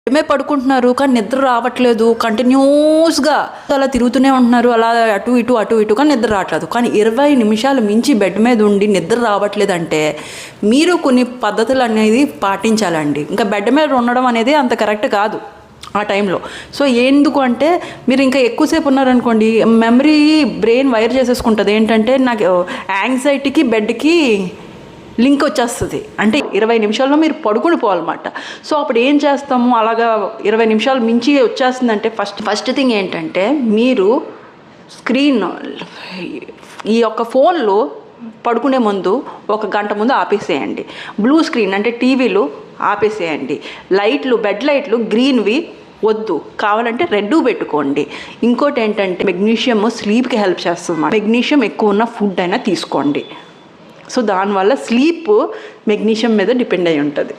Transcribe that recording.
ఏమే పడుకుంటున్నారు కానీ నిద్ర రావట్లేదు, కంటిన్యూస్గా అలా తిరుగుతూనే ఉంటున్నారు, అలా అటు ఇటు కానీ నిద్ర రావట్లేదు. కానీ 20 నిమిషాలు మించి బెడ్ మీద ఉండి నిద్ర రావట్లేదంటే మీరు కొన్ని పద్ధతులు అనేది పాటించాలండి. ఇంకా బెడ్ మీద ఉండడం అనేది అంత కరెక్ట్ కాదు ఆ టైంలో. సో ఎందుకు అంటే మీరు ఇంకా ఎక్కువసేపు ఉన్నారనుకోండి, మెమరీ బ్రెయిన్ వైర్ చేసేసుకుంటుంది. ఏంటంటే నాకు యాంగ్జైటీకి బెడ్కి లింక్ వచ్చేస్తుంది. అంటే 20 నిమిషాల్లో మీరు పడుకుని పోవాలన్నమాట. సో అప్పుడు ఏం చేస్తాము, అలాగా 20 నిమిషాలు మించి వచ్చేస్తుందంటే ఫస్ట్ థింగ్ ఏంటంటే మీరు స్క్రీన్ ఈ యొక్క ఫోన్లో పడుకునే ముందు 1 గంట ముందు ఆపేసేయండి. బ్లూ స్క్రీన్ అంటే టీవీలు ఆపేసేయండి. లైట్లు, బెడ్ లైట్లు గ్రీన్వి వద్దు, కావాలంటే రెడ్ పెట్టుకోండి. ఇంకోటి ఏంటంటే మెగ్నీషియం స్లీప్కి హెల్ప్ చేస్తుంది. మెగ్నీషియం ఎక్కువ ఉన్న ఫుడ్ అయినా తీసుకోండి. సో దానివల్ల స్లీప్ మెగ్నీషియం మీద డిపెండ్ అయి ఉంటుంది.